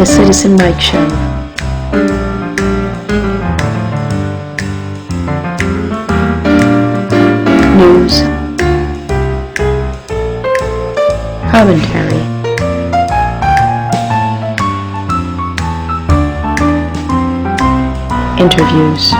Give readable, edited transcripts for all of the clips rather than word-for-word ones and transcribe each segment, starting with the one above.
The Citizen Mike Show. News. Commentary. Interviews.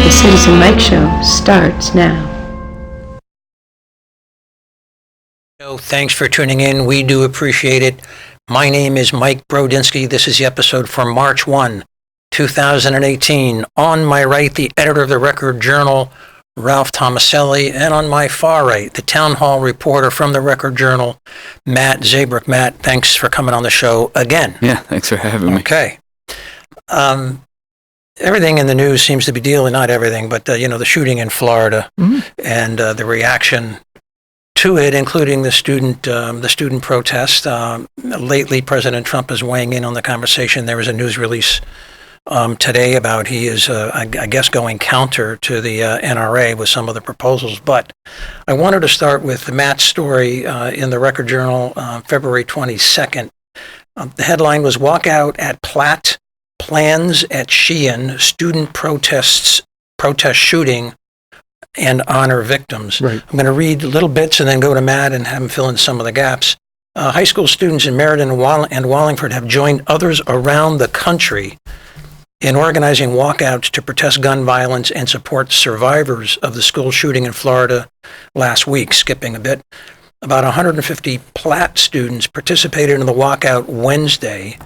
The Citizen Mike Show starts now. Thanks for tuning in. We do appreciate it. My name is Mike Brodinski. This is the episode for March 1, 2018. On my right, the editor of the Record Journal, Ralph Tomaselli, and on my far right, the town hall reporter from the Record Journal, Matt Zabrook. Matt, thanks for coming on the show again. Yeah, thanks for having me. Okay. Everything in the news seems to be dealing, not everything, but, the shooting in Florida and the reaction to it, including the student protest. Lately, President Trump is weighing in on the conversation. There was a news release today about he is, I guess, going counter to the NRA with some of the proposals. But I wanted to start with Matt's story in the Record Journal, February 22nd. The headline was "Walkout at Platt, Plans at Sheehan, Student Protest Shooting and Honor Victims." Right. I'm going to read little bits and then go to Matt and have him fill in some of the gaps. High school students in Meriden and Wallingford have joined others around the country in organizing walkouts to protest gun violence and support survivors of the school shooting in Florida last week. Skipping a bit, about 150 Platt students participated in the walkout Wednesday,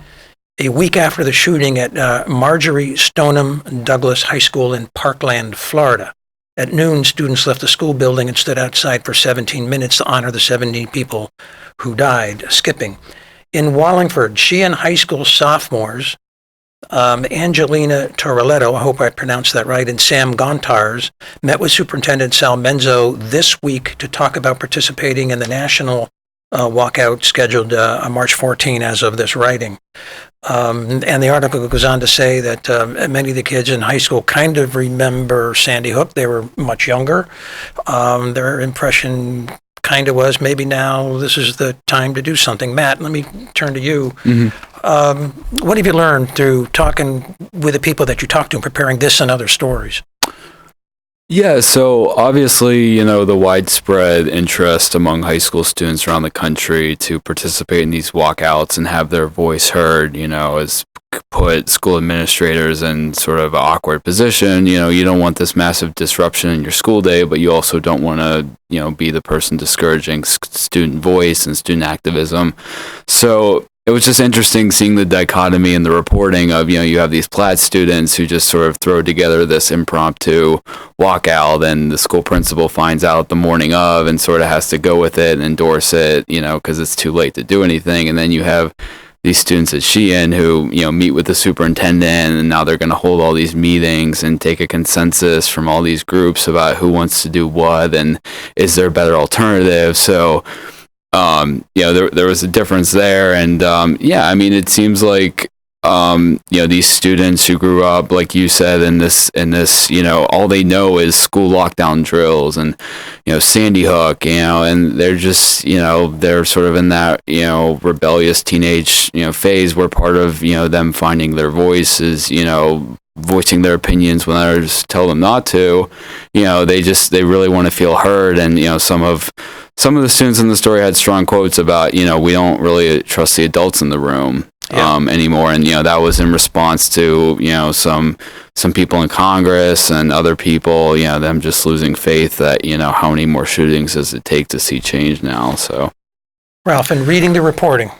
a week after the shooting at Marjorie Stoneham Douglas High School in Parkland, Florida. At noon, students left the school building and stood outside for 17 minutes to honor the 17 people who died. Skipping. In Wallingford, Sheehan High School sophomores, Angelina Torelletto, I hope I pronounced that right, and Sam Gontars met with Superintendent Sal Menzo this week to talk about participating in the national walkout scheduled on March 14 as of this writing. And the article goes on to say that many of the kids in high school kind of remember Sandy Hook. They were much younger. Their impression kind of was, maybe now this is the time to do something. Matt, let me turn to you. What have you learned through talking with the people that you talked to and preparing this and other stories? Yeah, so obviously, the widespread interest among high school students around the country to participate in these walkouts and have their voice heard, has put school administrators in sort of an awkward position. You don't want this massive disruption in your school day, but you also don't want to, be the person discouraging student voice and student activism. So it was just interesting seeing the dichotomy in the reporting of, you have these Platt students who just sort of throw together this impromptu walkout, and the school principal finds out the morning of and sort of has to go with it and endorse it, because it's too late to do anything. And then you have these students at Sheehan who, meet with the superintendent, and now they're going to hold all these meetings and take a consensus from all these groups about who wants to do what and is there a better alternative. So there was a difference there. And, it seems like, these students who grew up, like you said, in this, all they know is school lockdown drills and, Sandy Hook, and they're just, they're sort of in that, rebellious teenage, phase where part of, them finding their voice is, voicing their opinions when others tell them not to. They really want to feel heard. And, some of the students in the story had strong quotes about, we don't really trust the adults in the room anymore. And, that was in response to, some people in Congress and other people, them just losing faith that, how many more shootings does it take to see change now? So, Ralph, in reading the reporting,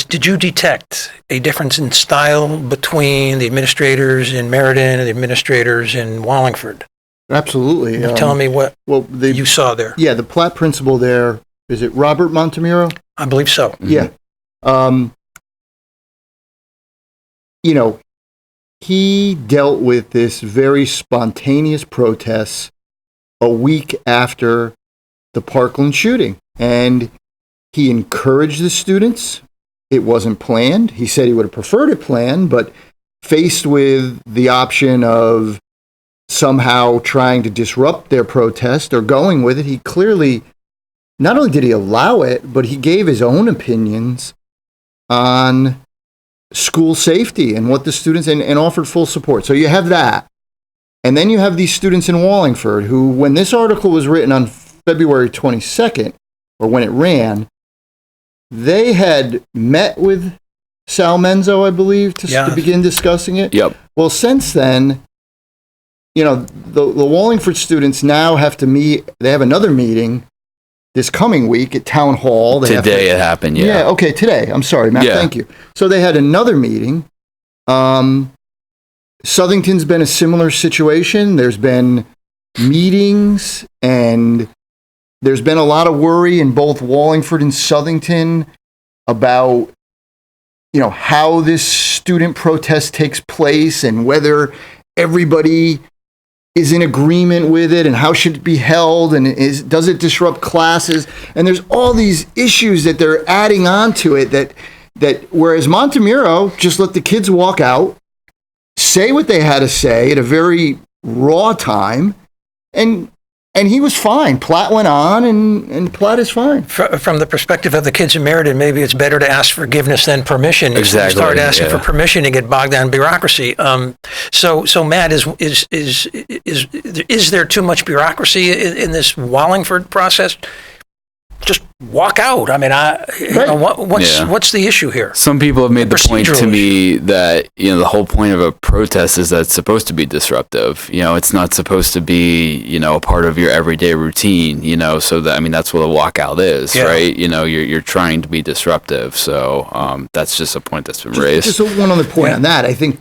did you detect a difference in style between the administrators in Meriden and the administrators in Wallingford? Absolutely. Tell me what you saw there. Yeah, the Platt principal there, is it Robert Montemiro? I believe so. Yeah. he dealt with this very spontaneous protest a week after the Parkland shooting. And he encouraged the students. It wasn't planned. He said he would have preferred it planned, but faced with the option of somehow trying to disrupt their protest or going with it, he clearly, not only did he allow it, but he gave his own opinions on school safety and what the students, and offered full support. So you have that. And then you have these students in Wallingford who, when this article was written on February 22nd, or when it ran, they had met with Sal Menzo, I believe, to begin discussing it. Yep. Well, since then, you know, the Wallingford students now have to meet. They have another meeting this coming week at Town Hall. Today it happened, yeah. Yeah, okay, today. I'm sorry, Matt, thank you. So they had another meeting. Southington's been a similar situation. There's been meetings, and there's been a lot of worry in both Wallingford and Southington about, you know, how this student protest takes place and whether everybody is in agreement with it and how should it be held and does it disrupt classes? And there's all these issues that they're adding on to it that whereas Montemuro just let the kids walk out, say what they had to say at a very raw time, and he was fine. Platt went on, and Platt is fine. From the perspective of the kids in Meriden, maybe it's better to ask forgiveness than permission. Exactly. You start asking for permission and get bogged down in bureaucracy. So Matt, is there too much bureaucracy in this Wallingford process? Just walk out. I mean, what's the issue here? Some people have made the point to me that, you know, the whole point of a protest is that it's supposed to be disruptive. You know, it's not supposed to be, you know, a part of your everyday routine, you know, so that, I mean, that's what a walkout is, right? You know, you're trying to be disruptive. So that's just a point that's been raised. Just one other point on that. I think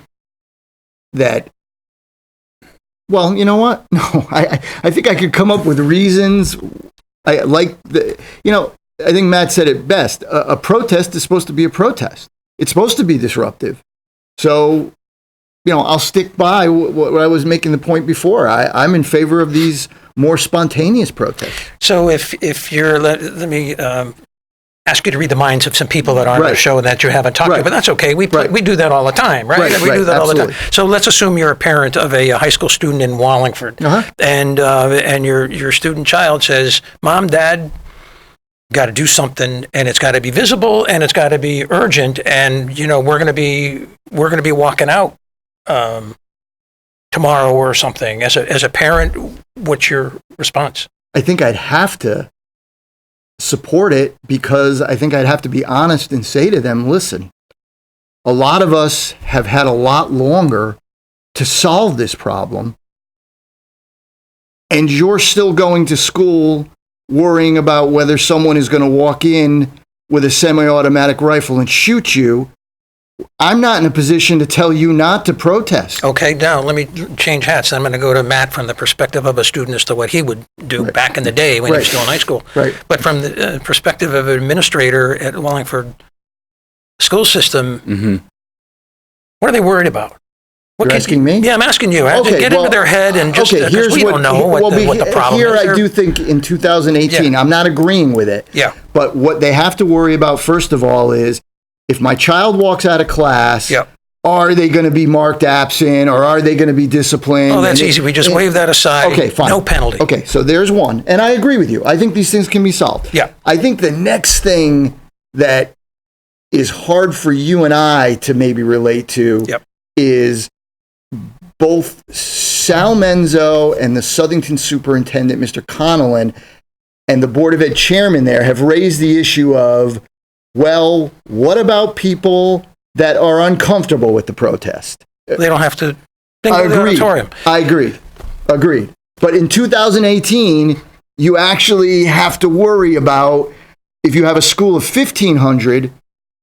that, well, you know what? No, I think I could come up with reasons. I think Matt said it best. A protest is supposed to be a protest. It's supposed to be disruptive. So, you know, I'll stick by what I was making the point before. I'm in favor of these more spontaneous protests. So if you're, let me ask you to read the minds of some people that are on the show that you haven't talked to, but that's okay. We do that all the time, right? We do that all the time. So let's assume you're a parent of a high school student in Wallingford, and your student child says, "Mom, Dad, got to do something, and it's got to be visible, and it's got to be urgent, and you know we're going to be walking out tomorrow or something." As a parent, what's your response? I think I'd have to support it, because I think I'd have to be honest and say to them, listen, a lot of us have had a lot longer to solve this problem, and you're still going to school worrying about whether someone is going to walk in with a semi-automatic rifle and shoot you. I'm not in a position to tell you not to protest. Okay, now let me change hats. I'm going to go to Matt from the perspective of a student as to what he would do back in the day when he was still in high school. Right. But from the perspective of an administrator at Wallingford school system, what are they worried about? You're asking me? Yeah, I'm asking you. Get into their head and just, because we don't know what the problem is. Here I do think in 2018, I'm not agreeing with it. Yeah. But what they have to worry about, first of all, is if my child walks out of class, are they going to be marked absent, or are they going to be disciplined? Oh, that's easy. We just wave that aside. Okay, fine. No penalty. Okay, so there's one. And I agree with you. I think these things can be solved. Yeah. I think the next thing that is hard for you and I to maybe relate to is both Sal Menzo and the Southington superintendent, Mr. Connellan, and the Board of Ed chairman there have raised the issue of, well, what about people that are uncomfortable with the protest? They don't have to think of the auditorium. I agree. Agreed. But in 2018, you actually have to worry about, if you have a school of 1,500,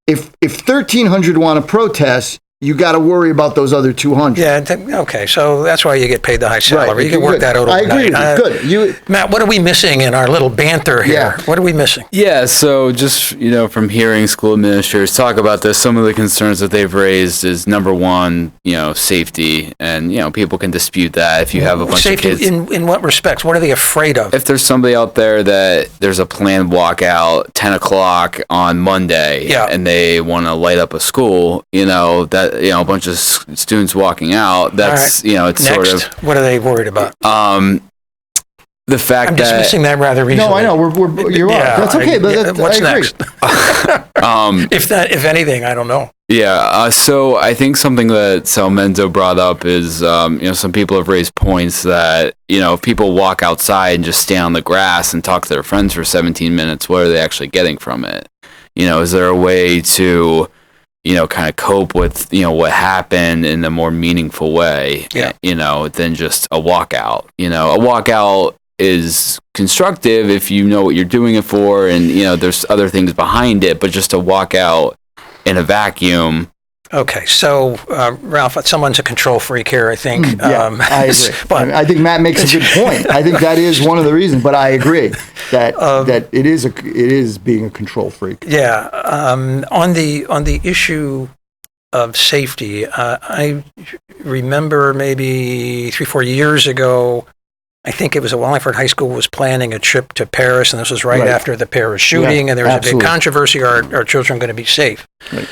if 1,300 want to protest, you got to worry about those other 200. Yeah, okay, so that's why you get paid the high salary. Right. You can work Good. that out I overnight. agree with you. Good. Matt, what are we missing in our little banter here? Yeah. What are we missing? Yeah, so just, from hearing school administrators talk about this, some of the concerns that they've raised is number one, safety. And, people can dispute that if you have a bunch Safety of kids. in what respects? What are they afraid of? If there's somebody out there that there's a planned walkout 10 o'clock on Monday and they want to light up a school, that, a bunch of students walking out, that's, it's Next, sort of. what are they worried about? The fact I'm that. dismissing that rather easily. No, I know. You're right. That's okay. But what's I agree. next? If anything, I don't know. Yeah, so I think something that Sal Menzo brought up is, some people have raised points that, if people walk outside and just stay on the grass and talk to their friends for 17 minutes, what are they actually getting from it? Is there a way to, kind of cope with, what happened in a more meaningful way, than just a walkout? A walkout is constructive if you know what you're doing it for and, there's other things behind it, but just a walkout in a vacuum. Okay, so Ralph, someone's a control freak here, I think. I agree. But I think Matt makes a good point. I think that is one of the reasons, but I agree that that it is being a control freak. yeah, on the issue of safety, I remember maybe 3-4 years ago, I think it was Wallingford High School was planning a trip to Paris, and this was right after the Paris shooting, and there was a big controversy, are children going to be safe? Right.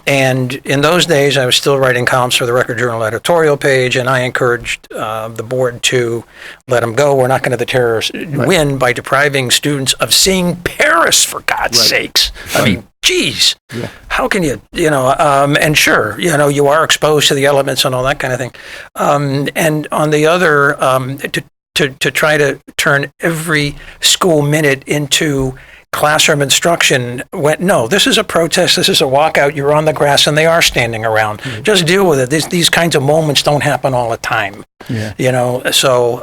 And in those days, I was still writing columns for the Record Journal editorial page, and I encouraged the board to let them go. We're not going to let the terrorists win by depriving students of seeing Paris, for God's sakes. I mean, geez, how can you, and sure, you are exposed to the elements and all that kind of thing. And on the other, to try to turn every school minute into classroom instruction, no, this is a protest, this is a walkout, you're on the grass and they are standing around. Mm-hmm. Just deal with it. These kinds of moments don't happen all the time. Yeah. So,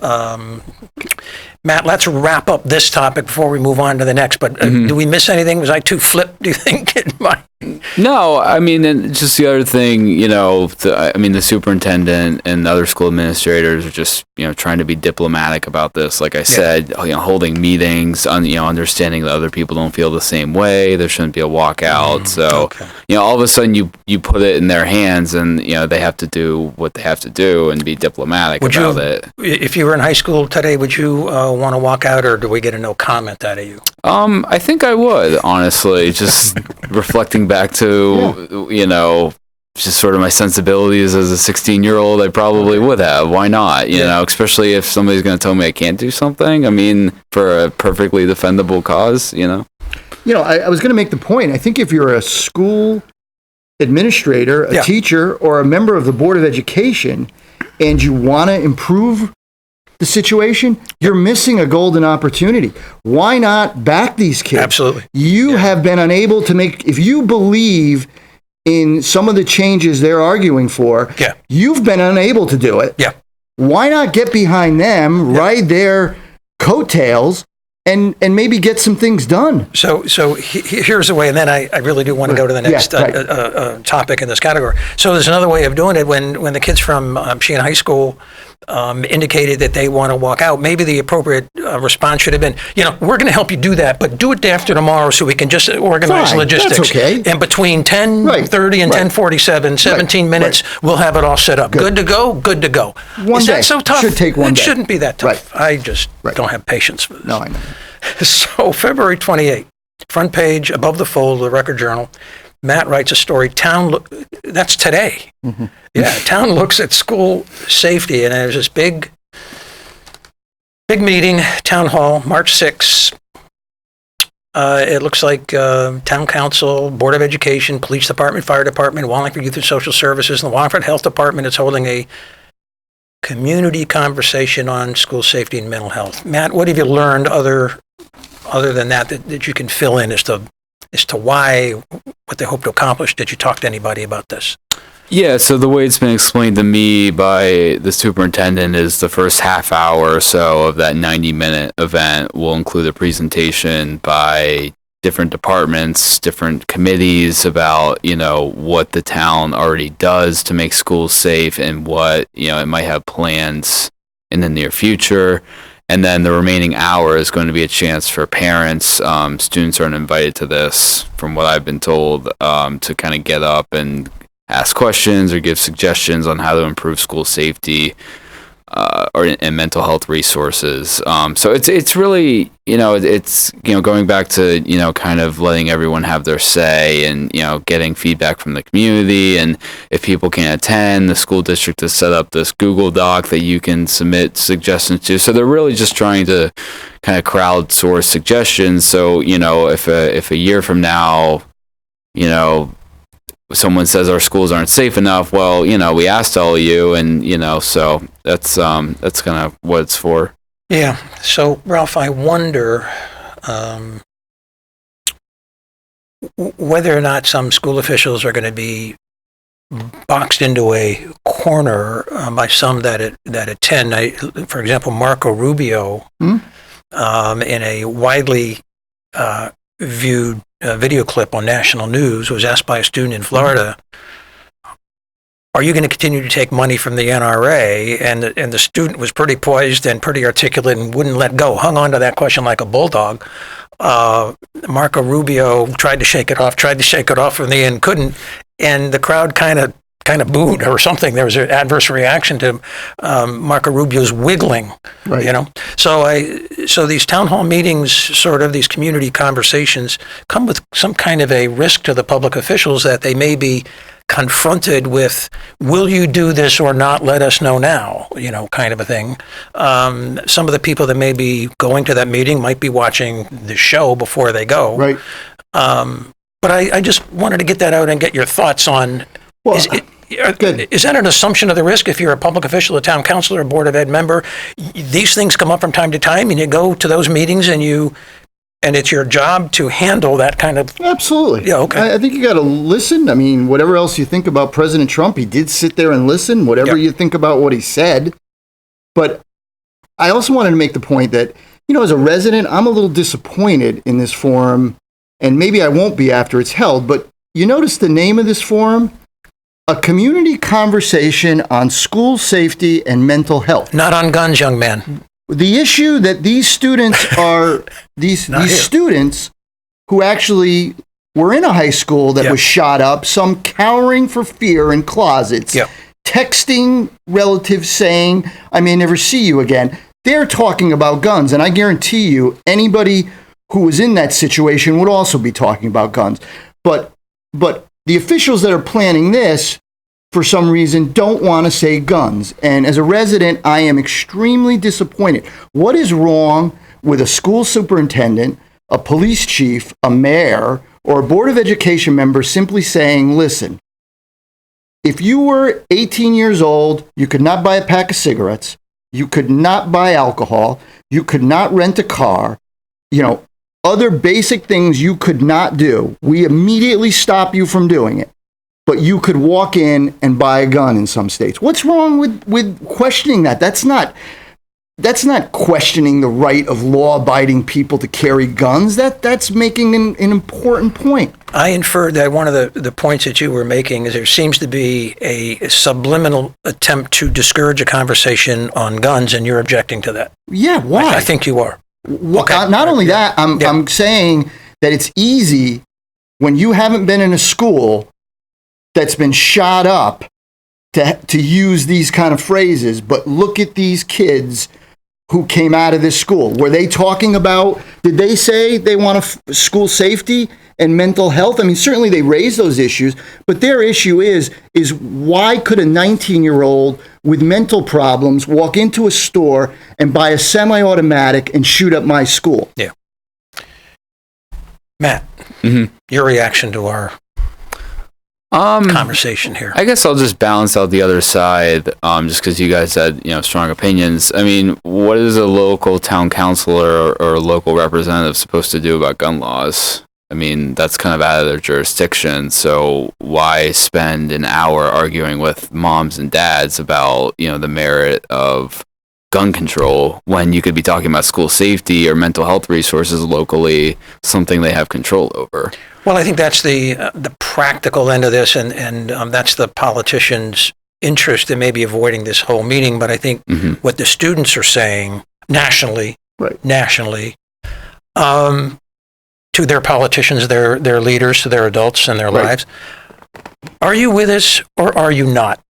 Matt, let's wrap up this topic before we move on to the next. But do we miss anything? Was I too flip, do you think? No, I mean, and just the other thing, the superintendent and other school administrators are just, trying to be diplomatic about this. Like I said, holding meetings, understanding that other people don't feel the same way. There shouldn't be a walkout. So, all of a sudden you put it in their hands and, they have to do what they have to do and be diplomatic about it. If you were in high school today, would you want to walk out, or do we get a no comment out of you? I think I would, honestly, just reflecting back to, just sort of my sensibilities as a 16-year-old, I probably would have. Why not? Especially if somebody's going to tell me I can't do something. I mean, for a perfectly defendable cause, I was going to make the point. I think if you're a school administrator, a teacher, or a member of the Board of Education, and you want to improve the situation, you're missing a golden opportunity. Why not back these kids? Absolutely. You have been unable to if you believe in some of the changes they're arguing for, you've been unable to do it. Yeah. Why not get behind them, ride their coattails, and maybe get some things done? So here's the way, and then I really do want to go to the next topic in this category. So there's another way of doing it. When the kids from Sheehan High School indicated that they want to walk out, maybe the appropriate response should have been, we're going to help you do that, but do it day after tomorrow so we can just organize logistics. That's okay. And between 10:30 and 10:47, 17 minutes, we'll have it all set up. Good to go? Good to go. Is that so tough? Should take one day. It shouldn't be that tough. I just don't have patience for this. No, I know. So February 28th, front page, above the fold of the Record Journal, Matt writes a story, that's today. Mm-hmm. Yeah, town looks at school safety, and there's this big meeting, town hall, March 6th. It looks like town council, Board of Education, police department, fire department, Wallingford Youth and Social Services, and the Wallingford Health Department is holding a community conversation on school safety and mental health. Matt, what have you learned other than that you can fill in as to why, what they hope to accomplish? Did you talk to anybody about this? Yeah, so the way it's been explained to me by the superintendent is the first half hour or so of that 90-minute event will include a presentation by different departments, different committees about, what the town already does to make schools safe and what, it might have plans in the near future. And then the remaining hour is going to be a chance for parents. Students aren't invited to this, from what I've been told, to kind of get up and ask questions or give suggestions on how to improve school safety and mental health resources. So it's really, it's going back to kind of letting everyone have their say and getting feedback from the community. And if people can't attend, the school district has set up this Google Doc that you can submit suggestions to. So they're really just trying to kind of crowdsource suggestions. So if a year from now, someone says our schools aren't safe enough, well, we asked all of you, and so that's kind of what it's for. Yeah. So, Ralph, I wonder whether or not some school officials are going to be boxed into a corner by some that attend. For example, Marco Rubio, in a widely viewed video clip on national news, was asked by a student in Florida, are you going to continue to take money from the NRA? And the student was pretty poised and pretty articulate and wouldn't let go, hung on to that question like a bulldog. Marco Rubio tried to shake it off from the end, couldn't, and the crowd kind of booed or something. There was an adverse reaction to Marco Rubio's wiggling, right. So these town hall meetings, sort of these community conversations, come with some kind of a risk to the public officials that they may be confronted with, will you do this or not, let us know now, kind of a thing. Some of the people that may be going to that meeting might be watching the show before they go. Right. But I just wanted to get that out and get your thoughts on, is that an assumption of the risk if you're a public official, a town councilor, a board of ed member? These things come up from time to time and you go to those meetings and it's your job to handle that kind of... Absolutely. Yeah, okay. I think you got to listen. I mean, whatever else you think about President Trump, he did sit there and listen, whatever you think about what he said. But I also wanted to make the point that, as a resident, I'm a little disappointed in this forum, and maybe I won't be after it's held, but you notice the name of this forum? A community conversation on school safety and mental health. Not on guns, young man. The issue that these students are, these students who actually were in a high school that was shot up, some cowering for fear in closets, texting relatives saying, I may never see you again. They're talking about guns. And I guarantee you, anybody who was in that situation would also be talking about guns. But the officials that are planning this, for some reason, don't want to say guns. And as a resident, I am extremely disappointed. What is wrong with a school superintendent, a police chief, a mayor, or a board of education member simply saying, listen, if you were 18 years old, you could not buy a pack of cigarettes, you could not buy alcohol, you could not rent a car, other basic things you could not do. We immediately stop you from doing it. But you could walk in and buy a gun in some states. What's wrong with questioning that? That's not questioning the right of law-abiding people to carry guns. That's making an important point. I inferred that one of the points that you were making is there seems to be a subliminal attempt to discourage a conversation on guns, and you're objecting to that. Yeah, why? I think you are. Okay. Not only that, I'm saying that it's easy when you haven't been in a school that's been shot up to use these kind of phrases, but look at these kids who came out of this school. Were they talking about, did they say they want school safety and mental health? I mean, certainly they raised those issues, but their issue is why could a 19-year-old with mental problems walk into a store and buy a semi-automatic and shoot up my school? Yeah. Matt, your reaction to our conversation here. I guess I'll just balance out the other side, just because you guys had strong opinions. I mean, what is a local town councilor or a local representative supposed to do about gun laws? I mean, that's kind of out of their jurisdiction. So why spend an hour arguing with moms and dads about the merit of gun control when you could be talking about school safety or mental health resources locally, something they have control over. Well, I think that's the practical end of this, and that's the politicians' interest in maybe avoiding this whole meeting. But I think what the students are saying nationally, to their politicians, their leaders, to their adults in their lives, are you with us or are you not?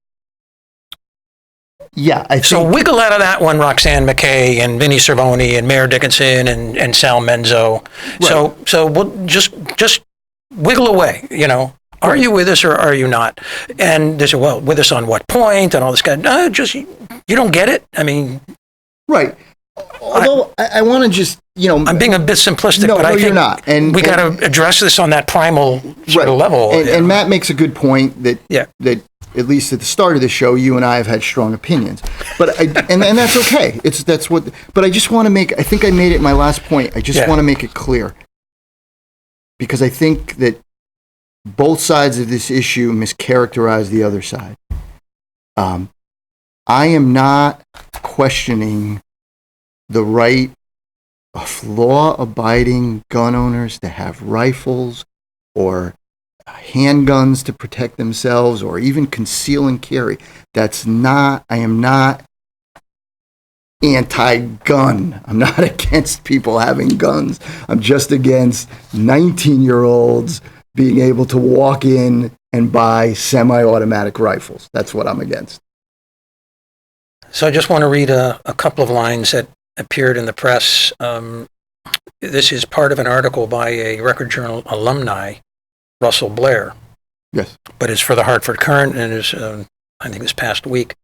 Yeah, I think... So wiggle out of that one, Roxanne McKay and Vinnie Cervoni and Mayor Dickinson and Sal Menzo. Right. So we'll just wiggle away, Are you with us or are you not? And they say, well, with us on what point and all this kind of, you don't get it? I mean... Right. Although I want to just, I'm being a bit simplistic, but I think you're not. And we got to address this on that primal sort of level. And Matt makes a good point that at least at the start of the show, you and I have had strong opinions. But and that's okay. But I just want to make, I think I made it my last point. I just want to make it clear. Because I think that both sides of this issue mischaracterize the other side. I am not questioning the right of law-abiding gun owners to have rifles or handguns to protect themselves or even conceal and carry. I am not anti-gun. I'm not against people having guns. I'm just against 19-year-olds being able to walk in and buy semi-automatic rifles. That's what I'm against. So I just want to read a couple of lines that appeared in the press. This is part of an article by a Record Journal alumni, Russell Blair. Yes. But it's for the Hartford Courant, and is I think this past week.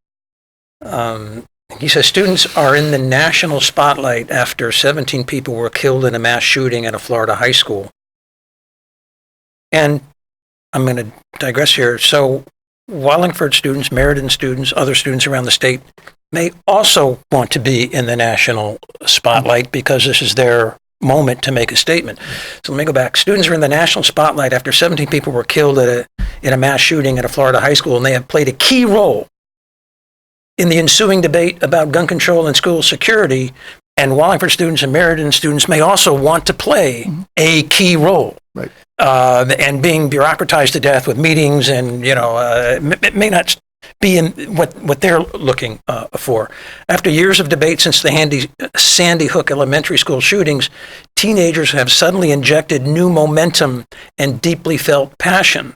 He says students are in the national spotlight after 17 people were killed in a mass shooting at a Florida high school. And I'm going to digress here. So Wallingford students, Meriden students, other students around the state may also want to be in the national spotlight because this is their moment to make a statement. So let me go back. Students are in the national spotlight after 17 people were killed in a mass shooting at a Florida high school, and they have played a key role in the ensuing debate about gun control and school security. And Wallingford students and Meriden students may also want to play a key role. Right. And being bureaucratized to death with meetings and, it may not be in what they're looking for. After years of debate since the Sandy Hook Elementary School shootings, teenagers have suddenly injected new momentum and deeply felt passion.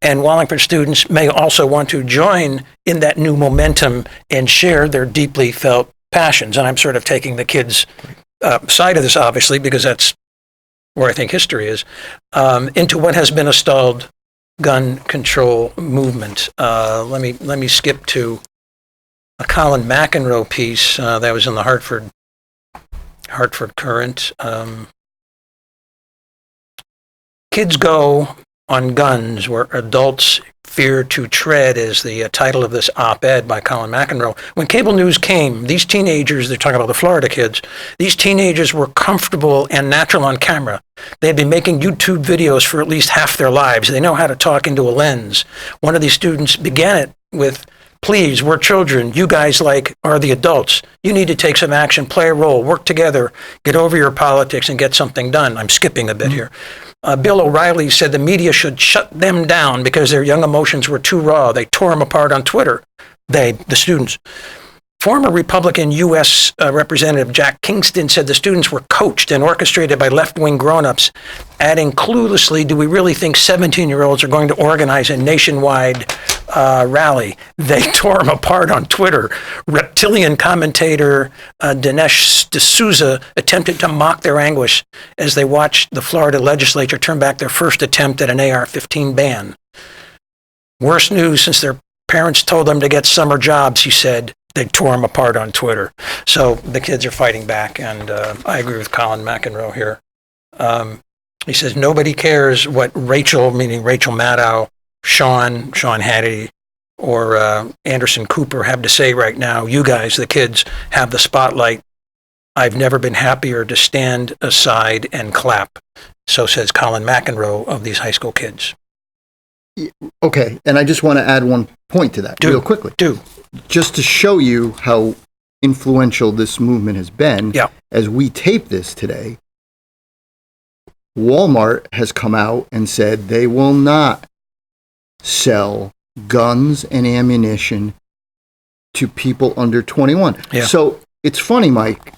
And Wallingford students may also want to join in that new momentum and share their deeply felt passions. And I'm sort of taking the kids' side of this, obviously, because that's where I think history is, into what has been a stalled gun control movement. Let me skip to a Colin McEnroe piece that was in the Hartford Courant. Kids Go on Guns, where adults fear to tread, is the title of this op-ed by Colin McEnroe. When cable news came, these teenagers, they're talking about the Florida kids, these teenagers were comfortable and natural on camera. They had been making YouTube videos for at least half their lives. They know how to talk into a lens. One of these students began it with, "Please, we're children. You guys are the adults. You need to take some action, play a role, work together, get over your politics and get something done." I'm skipping a bit here. Bill O'Reilly said the media should shut them down because their young emotions were too raw. They tore them apart on Twitter. The students. Former Republican U.S. Representative Jack Kingston said the students were coached and orchestrated by left-wing grown-ups, adding cluelessly, "Do we really think 17-year-olds are going to organize a nationwide rally?" They tore them apart on Twitter. Reptilian commentator Dinesh D'Souza attempted to mock their anguish as they watched the Florida legislature turn back their first attempt at an AR-15 ban. "Worst news since their parents told them to get summer jobs," he said. They tore them apart on Twitter. So the kids are fighting back, and I agree with Colin McEnroe here. He says, nobody cares what Rachel, meaning Rachel Maddow, Sean Hannity, or Anderson Cooper have to say right now. You guys, the kids, have the spotlight. I've never been happier to stand aside and clap. So says Colin McEnroe of these high school kids. Okay, and I just want to add one point to that real quickly. Do. Just to show you how influential this movement has been, Yeah. as we tape this today, Walmart has come out and said they will not sell guns and ammunition to people under 21. Yeah. So it's funny, Mike.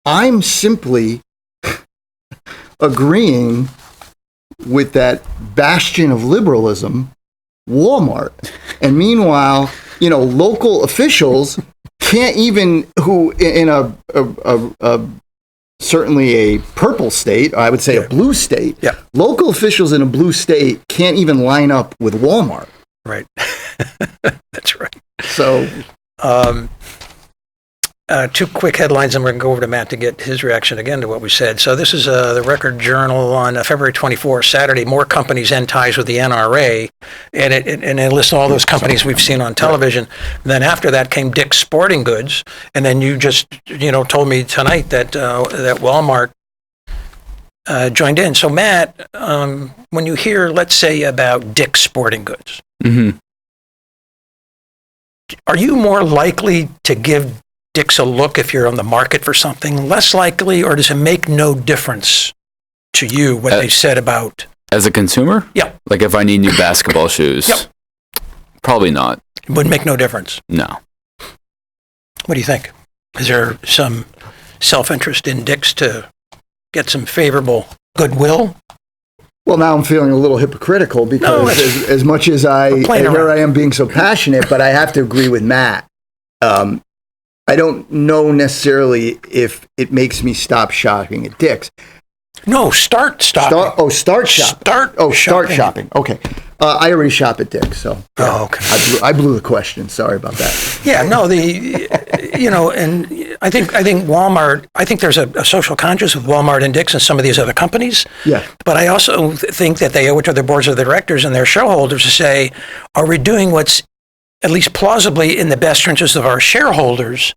I'm simply agreeing with that bastion of liberalism, Walmart. And meanwhile, local officials can't even, who in a certainly a purple state, I would say a blue state, local officials in a blue state can't even line up with Walmart. Right. That's right. So, two quick headlines, and we're going to go over to Matt to get his reaction again to what we said. So this is the Record Journal on February 24th, Saturday. More companies end ties with the NRA, and it lists all those companies we've seen on television. Then after that came Dick's Sporting Goods, and then you just told me tonight that that Walmart joined in. So Matt, when you hear, let's say, about Dick's Sporting Goods, are you more likely to give Dick's a look if you're on the market for something, less likely, or does it make no difference to you what they said about? As a consumer? Yeah. Like if I need new basketball shoes? Yep. Probably not. It would make no difference. No. What do you think? Is there some self-interest in Dick's to get some favorable goodwill? well, now I'm feeling a little hypocritical because as much as here I am being so passionate, but I have to agree with Matt. I don't know necessarily if it makes me stop shopping at Dick's. No, start shopping. Start shopping. Okay. I already shop at Dick's, so okay. I blew the question. Sorry about that. Yeah, no, and I think Walmart. I think there's a social conscience with Walmart and Dick's and some of these other companies. Yeah. But I also think that they owe it to their boards of directors and their shareholders to say, are we doing what's at least plausibly in the best interest of our shareholders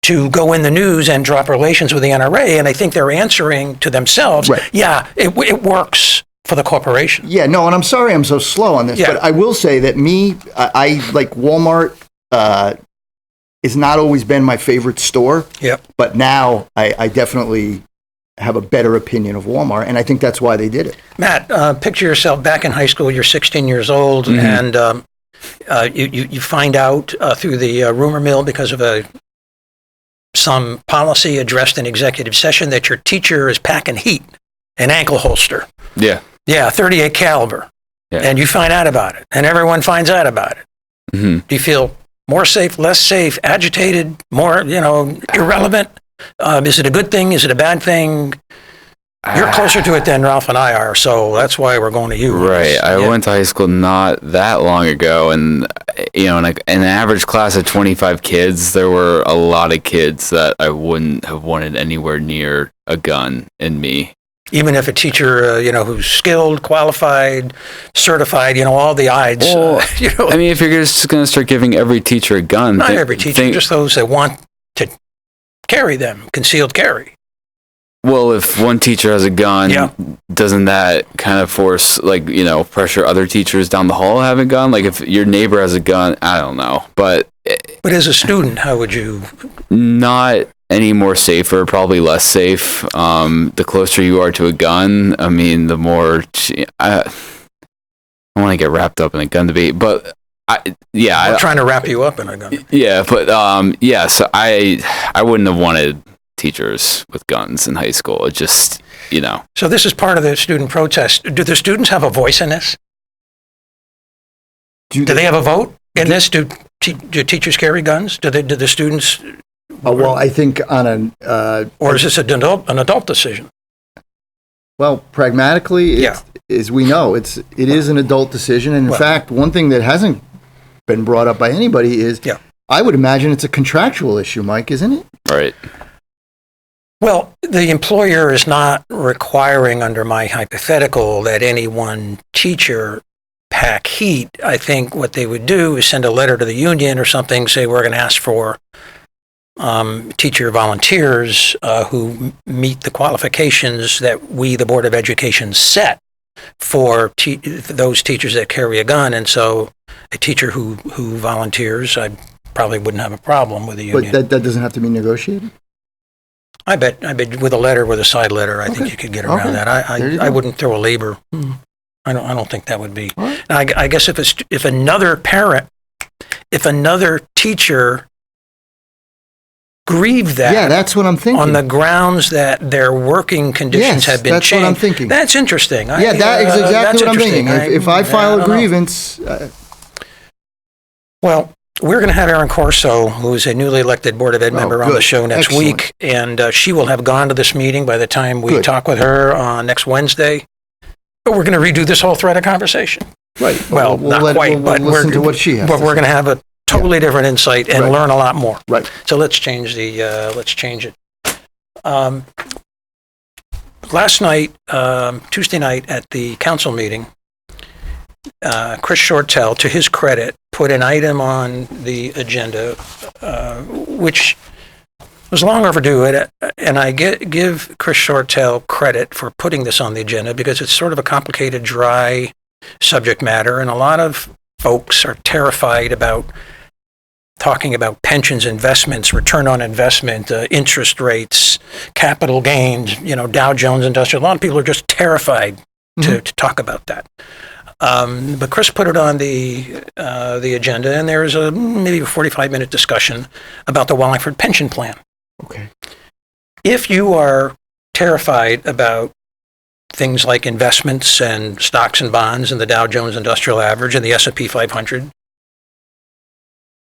to go in the news and drop relations with the NRA? And I think they're answering to themselves, yeah, it works for the corporation. Yeah, no, and I'm sorry I'm so slow on this, but I will say that I like Walmart has not always been my favorite store. Yep. But now I definitely have a better opinion of Walmart, and I think that's why they did it. Matt, picture yourself back in high school. You're 16 years old, and you find out through the rumor mill because of some policy addressed in executive session that your teacher is packing heat, an ankle holster. Yeah. Yeah, 38 caliber. Yeah. And you find out about it, and everyone finds out about it. Mm-hmm. Do you feel more safe, less safe, agitated, more, irrelevant? Is it a good thing? Is it a bad thing? You're closer to it than Ralph and I are, so that's why we're going to you. Right. I went to high school not that long ago, and in an average class of 25 kids, there were a lot of kids that I wouldn't have wanted anywhere near a gun in me. Even if a teacher, who's skilled, qualified, certified, all the odds. Well, I mean, if you're just going to start giving every teacher a gun. Not every teacher, just those that want to carry them, concealed carry. Well, if one teacher has a gun, doesn't that kind of force, pressure other teachers down the hall to have a gun? Like, if your neighbor has a gun, I don't know. But as a student, how would you? Not any more safer, probably less safe. The closer you are to a gun, I mean, the more... I don't want to get wrapped up in a gun debate, but... I'm trying to wrap you up in a gun debate. Yeah, but so I wouldn't have wanted teachers with guns in high school. It just, So this is part of the student protest. Do the students have a voice in this? Do they have a vote in this? Do teachers carry guns? Do the students? Well, I think on or is this an adult decision? Well, pragmatically, as we know, it is an adult decision, and in fact, one thing that hasn't been brought up by anybody is, I would imagine it's a contractual issue, Mike, isn't it? Right. Well, the employer is not requiring, under my hypothetical, that any one teacher pack heat. I think what they would do is send a letter to the union or something, say we're going to ask for teacher volunteers who meet the qualifications that we, the Board of Education, set for those teachers that carry a gun. And so a teacher who volunteers, I probably wouldn't have a problem with a union. But that doesn't have to be negotiated? I bet with a letter, with a side letter, I think you could get around that. I wouldn't throw a labor. I don't think that would be. Right. Now, I guess if another teacher grieved that, Yeah, that's what I'm thinking. on the grounds that their working conditions have been that's changed. what I'm thinking. That's interesting. That is exactly that's what I'm thinking. interesting. If I file a don't know. grievance, Well, we're going to have Erin Corso, who is a newly elected Board of Ed member, on the good. show next Excellent. week, and she will have gone to this meeting by the time we Good. talk with her next Wednesday. But we're going to redo this whole thread of conversation. right. Well, not quite, but we'll listen to what she has. But we're going to have a totally different insight and Right. learn a lot more. Right. So let's change it. Last night, Tuesday night at the council meeting, Chris Shortell, to his credit, put an item on the agenda, which was long overdue. And I give Chris Shortell credit for putting this on the agenda because it's sort of a complicated, dry subject matter. And a lot of folks are terrified about talking about pensions, investments, return on investment, interest rates, capital gains, Dow Jones Industrial. A lot of people are just terrified to talk about that. But Chris put it on the agenda, and there is maybe a 45-minute discussion about the Wallingford pension plan. Okay. If you are terrified about things like investments and stocks and bonds and the Dow Jones Industrial Average and the S&P 500,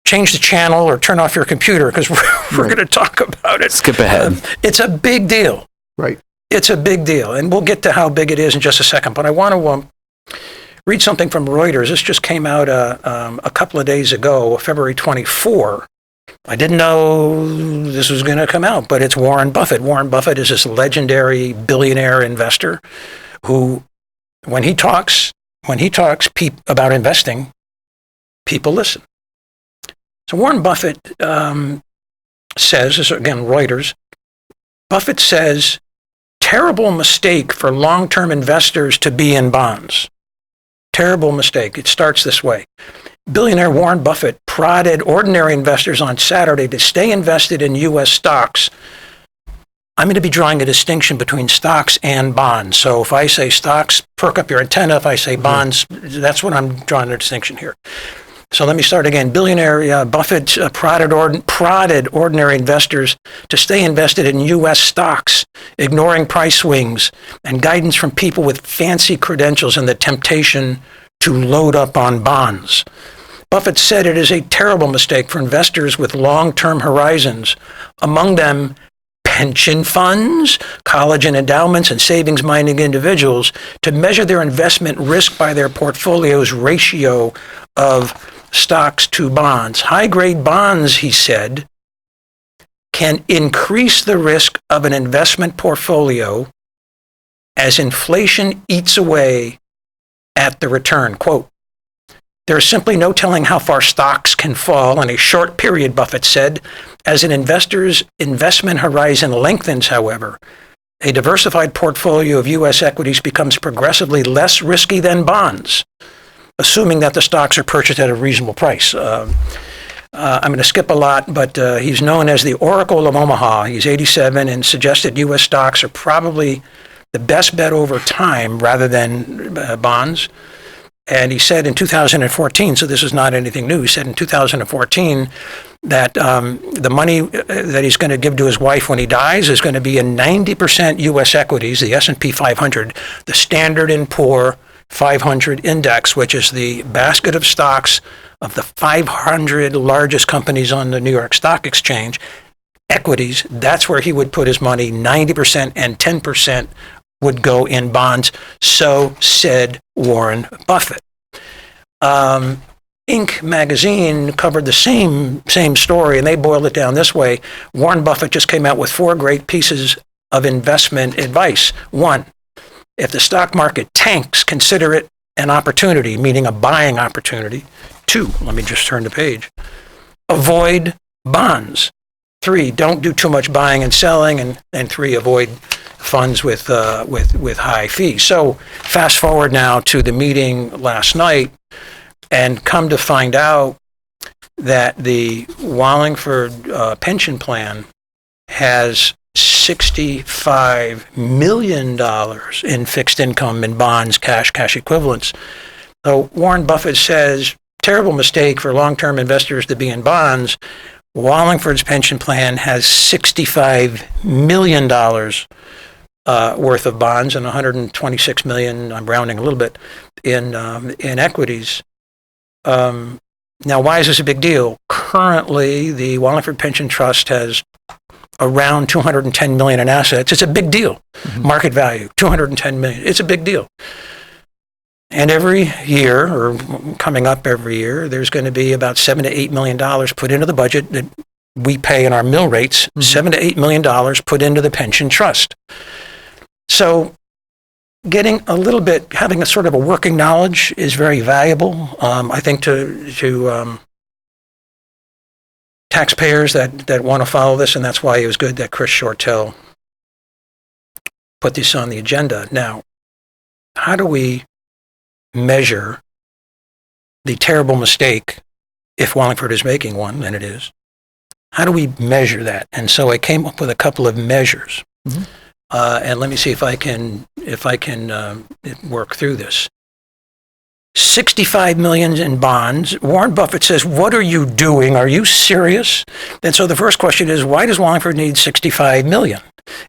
change the channel or turn off your computer because we're going to talk about it. Skip ahead. It's a big deal. Right. It's a big deal, and we'll get to how big it is in just a second. But I want to read something from Reuters. This just came out a couple of days ago, February 24. I didn't know this was going to come out, but it's Warren Buffett. Warren Buffett is this legendary billionaire investor who, when he talks about investing, people listen. So Warren Buffett says, this is again Reuters, Buffett says, terrible mistake for long-term investors to be in bonds. Terrible mistake. It starts this way. Billionaire Warren Buffett prodded ordinary investors on Saturday to stay invested in U.S. stocks. I'm going to be drawing a distinction between stocks and bonds. So if I say stocks, perk up your antenna. If I say bonds, that's what I'm drawing a distinction here. So let me start again. Billionaire Buffett prodded ordinary investors to stay invested in U.S. stocks, ignoring price swings and guidance from people with fancy credentials and the temptation to load up on bonds. Buffett said it is a terrible mistake for investors with long-term horizons, among them pension funds, college and endowments, and savings-minded individuals, to measure their investment risk by their portfolio's ratio of stocks to bonds. High-grade bonds, he said, can increase the risk of an investment portfolio as inflation eats away at the return. Quote, there is simply no telling how far stocks can fall in a short period, Buffett said. As an investor's investment horizon lengthens, however, a diversified portfolio of U.S. equities becomes progressively less risky than bonds, assuming that the stocks are purchased at a reasonable price. I'm going to skip a lot, but he's known as the Oracle of Omaha. He's 87 and suggested U.S. stocks are probably the best bet over time rather than bonds. And he said in 2014, so this is not anything new, he said in 2014 that the money that he's going to give to his wife when he dies is going to be in 90% U.S. equities, the S&P 500, the Standard & Poor 500 index, which is the basket of stocks of the 500 largest companies on the New York Stock Exchange, equities. That's where he would put his money. 90% and 10% would go in bonds. So said Warren Buffett. Inc. magazine covered the same story, and they boiled it down this way. Warren Buffett just came out with 4 great pieces of investment advice. 1, if the stock market tanks, consider it an opportunity, meaning a buying opportunity. 2, let me just turn the page. Avoid bonds. 3, don't do too much buying and selling. And 3, avoid funds with high fees. So fast forward now to the meeting last night, and come to find out that the Wallingford pension plan has $65 million in fixed income in bonds, cash equivalents. So Warren Buffett says, terrible mistake for long-term investors to be in bonds. Wallingford's pension plan has $65 million worth of bonds and $126 million, I'm rounding a little bit, in equities. Now, why is this a big deal? Currently, the Wallingford Pension Trust has around $210 million in assets. It's a big deal. Market value, $210 million. It's a big deal. And every year, or coming up every year, there's going to be about $7 to $8 million put into the budget that we pay in our mill rates, $7 to $8 million put into the pension trust. So getting a little bit, having a sort of a working knowledge is very valuable. I think to taxpayers that want to follow this, and that's why it was good that Chris Shortell put this on the agenda. Now, how do we measure the terrible mistake, if Wallingford is making one, and it is? How do we measure that? And so I came up with a couple of measures. And let me see if I can work through this. 65 million in bonds. Warren Buffett says, what are you doing? Are you serious? And so the first question is, why does Wallingford need 65 million?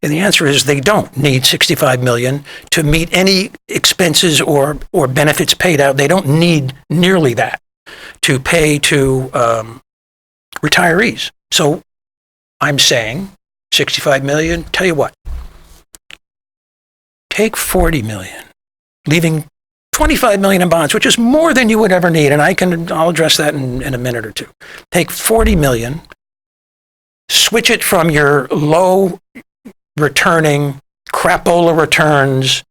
And the answer is they don't need 65 million to meet any expenses or benefits paid out. They don't need nearly that to pay to retirees. So I'm saying 65 million, tell you what, take 40 million, leaving 25 million in bonds, which is more than you would ever need. And I'll address that in a minute or two. Take 40 million, switch it from your low returning crapola returns,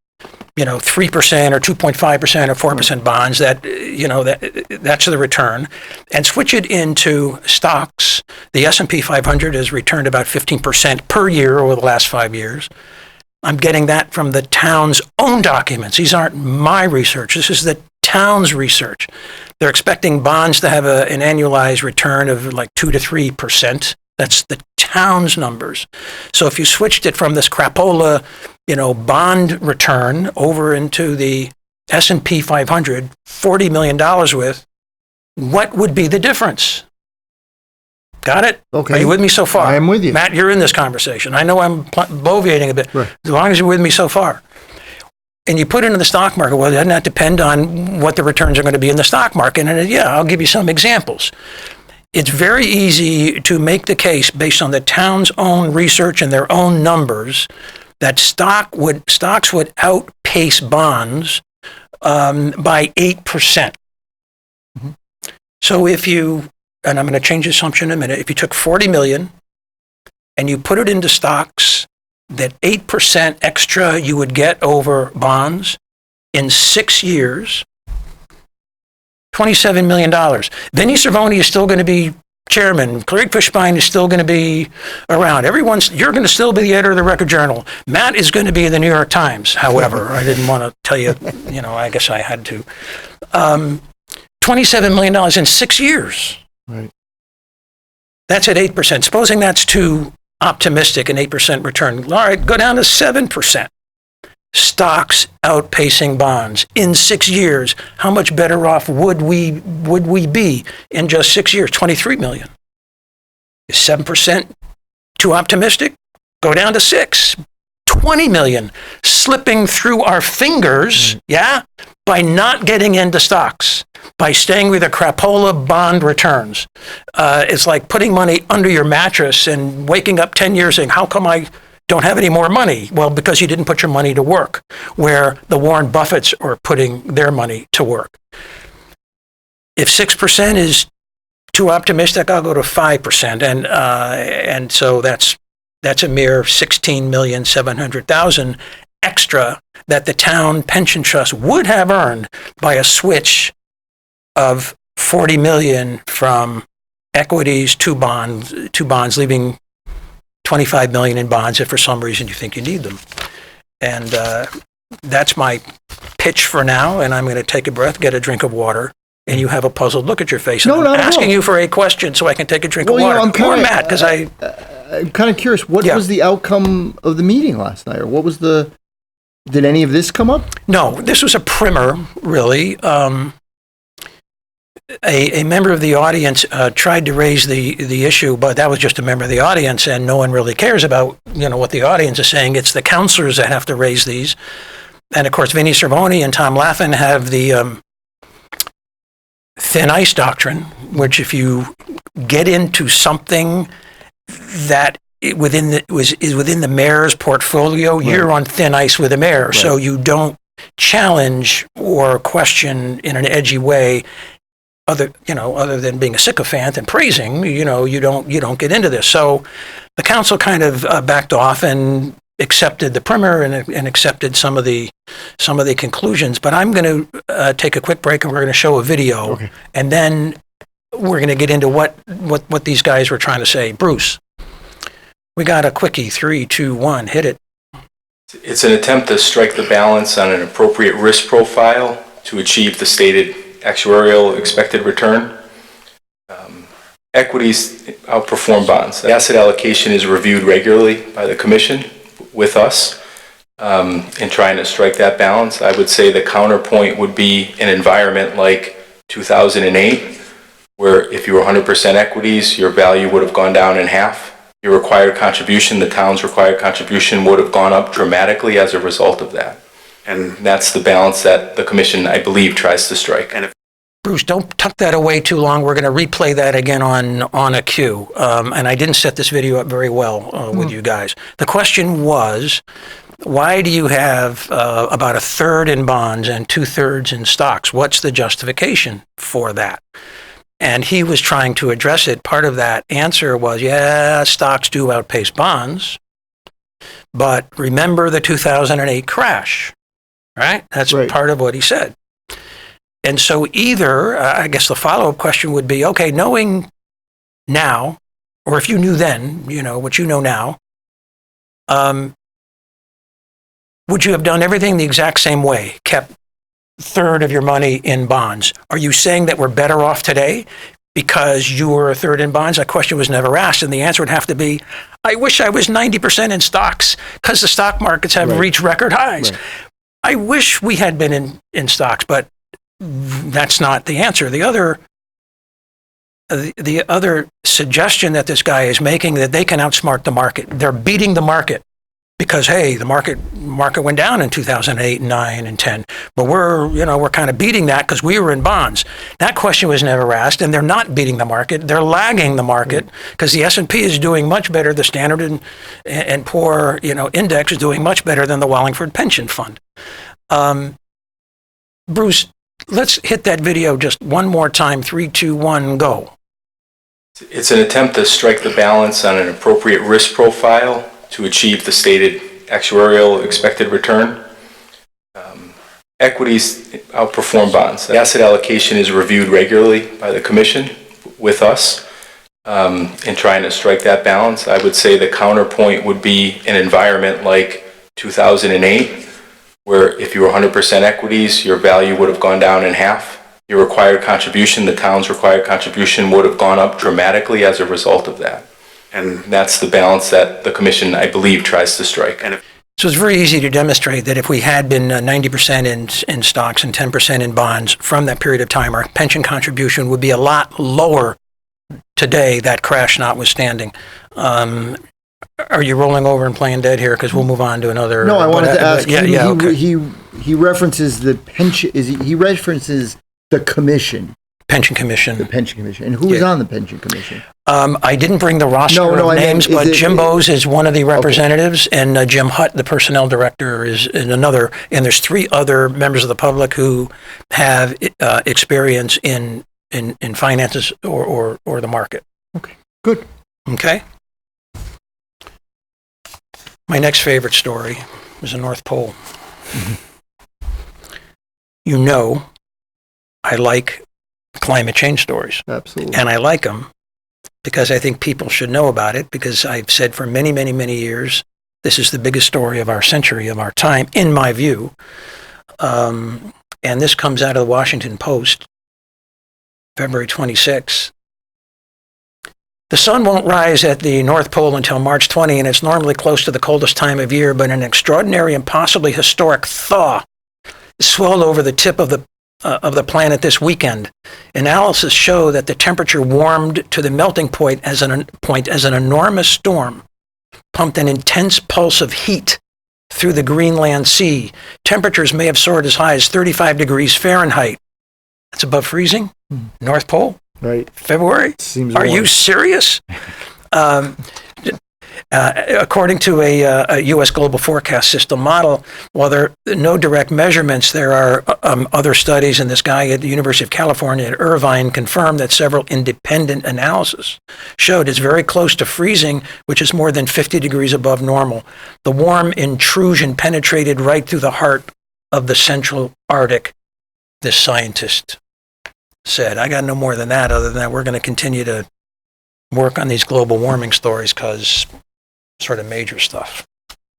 3% or 2.5% or 4% bonds that's the return, and switch it into stocks. The S&P 500 has returned about 15% per year over the last 5 years. I'm getting that from the town's own documents. These aren't my research. This is the town's research. They're expecting bonds to have an annualized return of like 2 to 3%. That's the town's numbers. So if you switched it from this crapola, bond return over into the S&P 500, $40 million with, what would be the difference? Got it? Okay. Are you with me so far? I am with you. Matt, you're in this conversation. I know I'm bloviating a bit, right, as long as you're with me so far. And you put it into the stock market, well, doesn't that depend on what the returns are going to be in the stock market? And yeah, I'll give you some examples. It's very easy to make the case based on the town's own research and their own numbers that stocks would outpace bonds by 8%. So if you, and I'm going to change the assumption in a minute, if you took 40 million and you put it into stocks, that 8% extra you would get over bonds in 6 years, $27 million. Vinny Cervoni is still going to be chairman. Craig Fishbein is still going to be around. You're going to still be the editor of the Record Journal. Matt is going to be in the New York Times. However, I didn't want to tell you, I guess I had to. $27 million in 6 years. Right. That's at 8%. Supposing that's too optimistic, an 8% return. All right, go down to 7%. Stocks outpacing bonds in 6 years. How much better off would we be in just 6 years? 23 million. Is 7% too optimistic? Go down to 6. 20 million slipping through our fingers, by not getting into stocks, by staying with the crapola bond returns. It's like putting money under your mattress and waking up 10 years saying, how come I don't have any more money? Well, because you didn't put your money to work, where the Warren Buffetts are putting their money to work. If 6% is too optimistic, I'll go to 5%. And so that's a mere $16,700,000 extra that the town pension trust would have earned by a switch of 40 million from equities to bonds, leaving 25 million in bonds if for some reason you think you need them. And that's my pitch for now, and I'm going to take a breath, get a drink of water, and you have a puzzled look at your face. No, And not I'm at asking all. you for a question so I can take a drink Well, of you water. know, I'm kinda- or Matt, because I'm kind of curious. What Yeah. was the outcome of the meeting last night, or what was the? Did any of this come up? No, this was a primer, really. A member of the audience tried to raise the issue, but that was just a member of the audience, and no one really cares about what the audience is saying. It's the counselors that have to raise these. And of course, Vinnie Cervoni and Tom Laffin have the thin ice doctrine, which if you get into something that is within the mayor's portfolio, you're on thin ice with the mayor. Right. So you don't challenge or question in an edgy way. Other than being a sycophant and praising, you don't get into this. So the council kind of backed off and accepted the primer and accepted some of the conclusions. But I'm going to take a quick break and we're going to show a video, and then we're going to get into what these guys were trying to say. Bruce, we got a quickie. 3, 2, 1, hit it. It's an attempt to strike the balance on an appropriate risk profile to achieve the stated actuarial expected return. Equities outperform bonds. The asset allocation is reviewed regularly by the commission with us in trying to strike that balance. I would say the counterpoint would be an environment like 2008, where if you were 100% equities, your value would have gone down in half. Your required contribution, the town's required contribution, would have gone up dramatically as a result of that. And that's the balance that the commission, I believe, tries to strike. And Bruce, don't tuck that away too long. We're going to replay that again on a cue. And I didn't set this video up very well with you guys. The question was, why do you have about 1/3 in bonds and 2/3 in stocks? What's the justification for that? And he was trying to address it. Part of that answer was, stocks do outpace bonds. But remember the 2008 crash, right? That's Right. part of what he said. And so either, I guess the follow-up question would be, okay, knowing now, or if you knew then, what you know now, would you have done everything the exact same way, kept 1/3 of your money in bonds? Are you saying that we're better off today because you were 1/3 in bonds? That question was never asked, and the answer would have to be, I wish I was 90% in stocks because the stock markets have reached record highs. Right. I wish we had been in stocks, but that's not the answer. The other suggestion that this guy is making, that they can outsmart the market. They're beating the market because, hey, the market went down in 2008 and 9 and 10, but we're kind of beating that because we were in bonds. That question was never asked, and they're not beating the market. They're lagging the market because the S&P is doing much better. The Standard and Poor, index is doing much better than the Wallingford Pension Fund. Bruce, let's hit that video just one more time. 3, 2, 1, go. it's an attempt to strike the balance on an appropriate risk profile to achieve the stated actuarial expected return. Equities outperform bonds. The asset allocation is reviewed regularly by the commission with us in trying to strike that balance. I would say the counterpoint would be an environment like 2008, where if you were 100% equities, your value would have gone down in half. Your required contribution, the town's required contribution, would have gone up dramatically as a result of that. And that's the balance that the commission, I believe, tries to strike. So it's very easy to demonstrate that if we had been 90% in stocks and 10% in bonds from that period of time, our pension contribution would be a lot lower today, that crash notwithstanding. Are you rolling over and playing dead here? Because we'll move on to another. No, I wanted to ask. Okay. He references the pension. He references the commission, Pension Commission. the pension commission, and who is on the pension commission? I didn't bring the roster No, of I mean, names, is but it- Jim Bowes is one of the representatives, and Jim Hutt, the personnel director, is in another. And there's 3 other members of the public who have experience in finances or the market. Okay, good. Okay. My next favorite story is the North Pole. I like climate change stories. Absolutely. And I like them because I think people should know about it, because I've said for many, many, many years, this is the biggest story of our century, of our time, in my view. And this comes out of the Washington Post. February 26. The sun won't rise at the North Pole until March 20, and it's normally close to the coldest time of year, but an extraordinary and possibly historic thaw swelled over the tip of the planet this weekend. Analysis show that the temperature warmed to the melting point as an enormous storm pumped an intense pulse of heat through the Greenland Sea. Temperatures may have soared as high as 35 degrees Fahrenheit. That's above freezing? North Pole? Right. February? Seems Are you warm. serious? According to a U.S. global forecast system model, while there are no direct measurements, there are other studies, and this guy at the University of California at Irvine confirmed that several independent analyses showed it's very close to freezing, which is more than 50 degrees above normal. The warm intrusion penetrated right through the heart of the Central Arctic, this scientist said. I got no more than that, other than that we're going to continue to work on these global warming stories because sort of major stuff.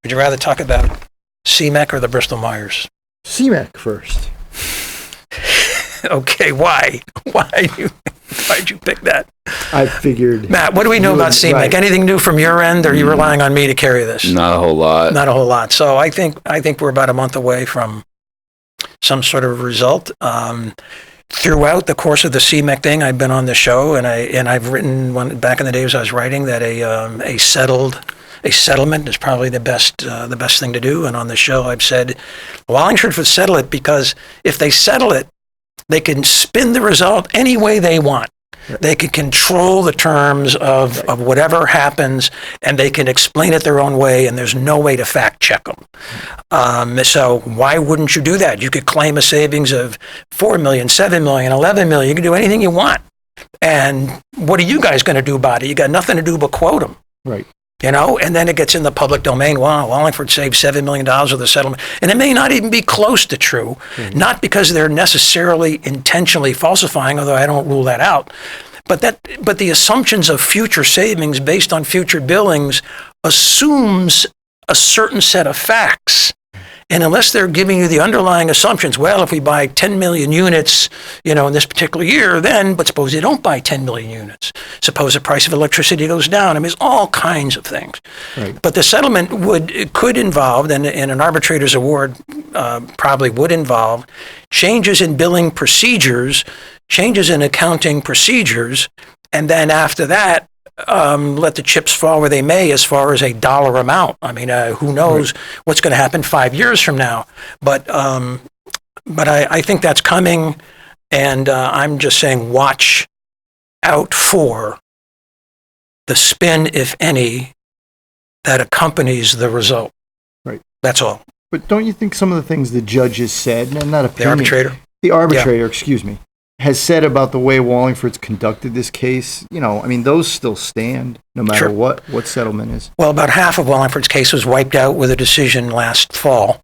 Would you rather talk about CMEC or the Bristol-Myers? CMEC first. Okay, why? Why'd you pick that? I figured. Matt, what do we know about CMEC? Right. Anything new from your end, or are you relying on me to carry this? Not a whole lot. Not a whole lot. So I think we're about a month away from some sort of result. Throughout the course of the CMEC thing, I've been on the show, and I've written back in the days I was writing that a settlement is probably the best thing to do. And on the show, I've said Wallingford should settle it because if they settle it, they can spin the result any way they want. They can control the terms of whatever happens, and they can explain it their own way, and there's no way to fact check them. So why wouldn't you do that? You could claim a savings of $4 million, $7 million, $11 million. You can do anything you want. And what are you guys going to do about it? You got nothing to do but quote them. Right. And then it gets in the public domain. Wow, Wallingford saved $7 million with the settlement. And it may not even be close to true, not because they're necessarily intentionally falsifying, although I don't rule that out, but the assumptions of future savings based on future billings assumes a certain set of facts. And unless they're giving you the underlying assumptions, well, if we buy 10 million units, in this particular year, but suppose they don't buy 10 million units. Suppose the price of electricity goes down. I mean, it's all kinds of things. Right. But the settlement could involve, and an arbitrator's award probably would involve, changes in billing procedures, changes in accounting procedures, and then after that, let the chips fall where they may as far as a dollar amount. I mean, who knows what's going to happen 5 years from now? But I think that's coming, and I'm just saying watch out for the spin, if any, that accompanies the result. Right. That's all. But don't you think some of the things the judges said, and not opinion, The arbitrator? excuse me, has said about the way Wallingford's conducted this case, those still stand no matter Sure. what settlement is. Well, about half of Wallingford's case was wiped out with a decision last fall.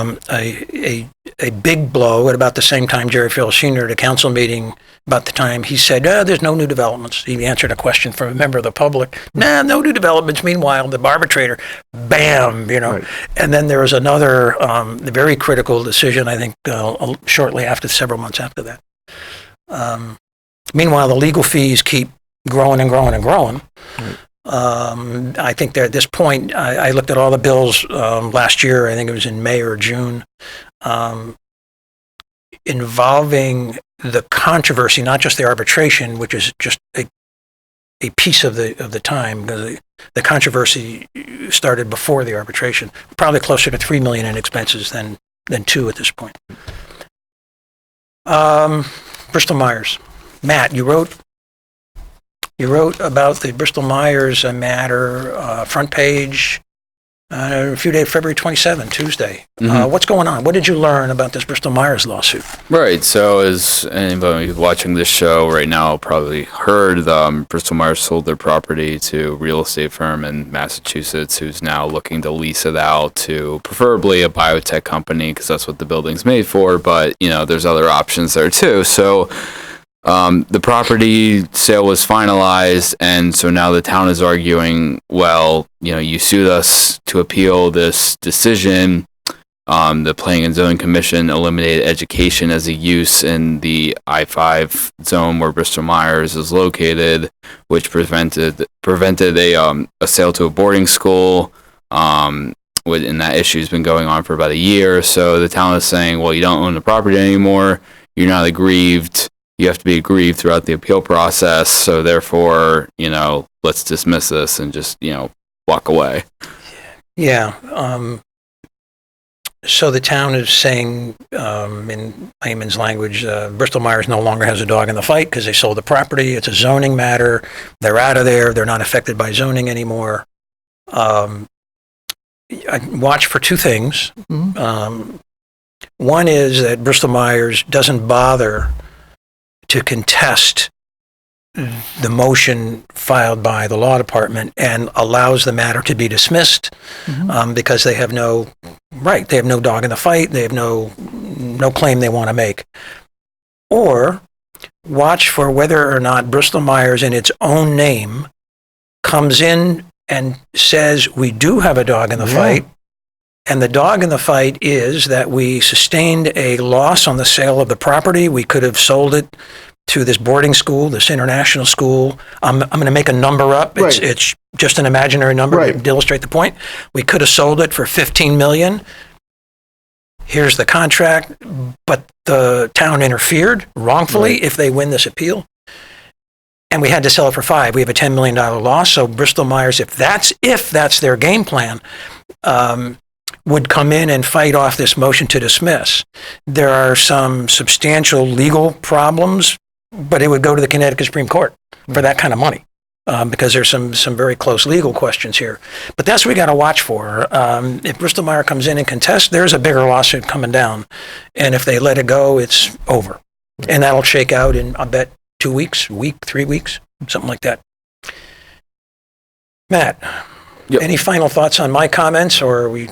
A big blow at about the same time Jerry Phil Sr. at a council meeting, about the time he said, there's no new developments. He answered a question from a member of the public. No new developments. Meanwhile, the arbitrator, bam, Right. And then there was another very critical decision, I think, shortly after, several months after that. Meanwhile, the legal fees keep growing and growing and growing. Right. I think that at this point, I looked at all the bills last year, I think it was in May or June, involving the controversy, not just the arbitration, which is just a piece of the time, because the controversy started before the arbitration, probably closer to $3 million in expenses than $2 million at this point. Bristol-Myers. Matt, you wrote about the Bristol-Myers matter, front page, February 27, Tuesday. Mm-hmm. What's going on? What did you learn about this Bristol-Myers lawsuit? Right. So as anybody watching this show right now probably heard, Bristol-Myers sold their property to a real estate firm in Massachusetts who's now looking to lease it out to preferably a biotech company because that's what the building's made for. But, there's other options there too. So the property sale was finalized, and so now the town is arguing, well, you sued us to appeal this decision. The Planning and Zoning Commission eliminated education as a use in the I-5 zone where Bristol Myers is located, which prevented a sale to a boarding school. And that issue has been going on for about a year. So the town is saying, well, you don't own the property anymore. You're not aggrieved. You have to be aggrieved throughout the appeal process. So therefore, let's dismiss this and just, walk away. Yeah. So the town is saying, in layman's language, Bristol Myers no longer has a dog in the fight because they sold the property. It's a zoning matter. They're out of there. They're not affected by zoning anymore. I watch for two things. Mm-hmm. One is that Bristol Myers doesn't bother to contest the motion filed by the law department and allows the matter to be dismissed because they have no right. They have no dog in the fight. They have no claim they want to make. Or watch for whether or not Bristol Myers in its own name comes in and says, we do have a dog in the fight. And the dog in the fight is that we sustained a loss on the sale of the property. We could have sold it to this boarding school, this international school. I'm going to make a number up. Right. It's just an imaginary number to illustrate the point. We could have sold it for $15 million. Here's the contract, but the town interfered wrongfully if they win this appeal. And we had to sell it for $5 million. We have a $10 million loss. So Bristol Myers, if that's their game plan, would come in and fight off this motion to dismiss. There are some substantial legal problems, but it would go to the Connecticut Supreme Court for that kind of money because there's some very close legal questions here. But that's what we got to watch for. If Bristol Myers comes in and contests, there's a bigger lawsuit coming down. And if they let it go, it's over. And that'll shake out in, I bet, 2 weeks, 3 weeks, something like that. Matt, any final thoughts on my comments, or are we?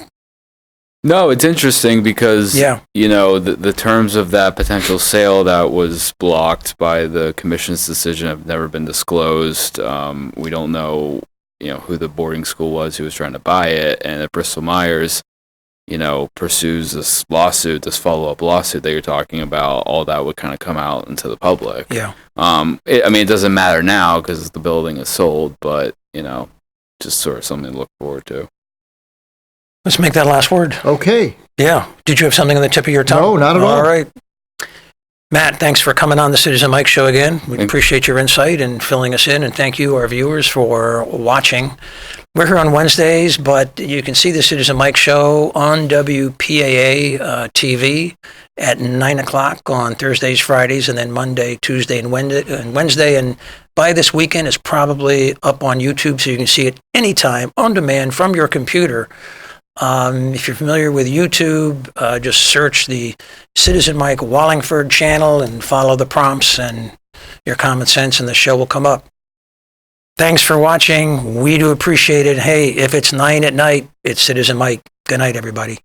No, it's interesting because, the terms of that potential sale that was blocked by the commission's decision have never been disclosed. We don't know, who the boarding school was who was trying to buy it. And if Bristol Myers, pursues this lawsuit, this follow-up lawsuit that you're talking about, all that would kind of come out into the public. Yeah. It doesn't matter now because the building is sold, but, just sort of something to look forward to. Let's make that last word. Okay. Yeah. Did you have something on the tip of your tongue? No, not at all. All right. Matt, thanks for coming on the Citizen Mike Show again. We appreciate your insight and filling us in, and thank you, our viewers, for watching. We're here on Wednesdays, but you can see the Citizen Mike Show on WPAA TV at 9 o'clock on Thursdays, Fridays, and then Monday, Tuesday, and Wednesday. And by this weekend, it's probably up on YouTube, so you can see it anytime, on demand, from your computer. If you're familiar with YouTube, just search the Citizen Mike Wallingford channel and follow the prompts, and your common sense and the show will come up. Thanks for watching. We do appreciate it. Hey, if it's 9 at night, it's Citizen Mike. Good night, everybody.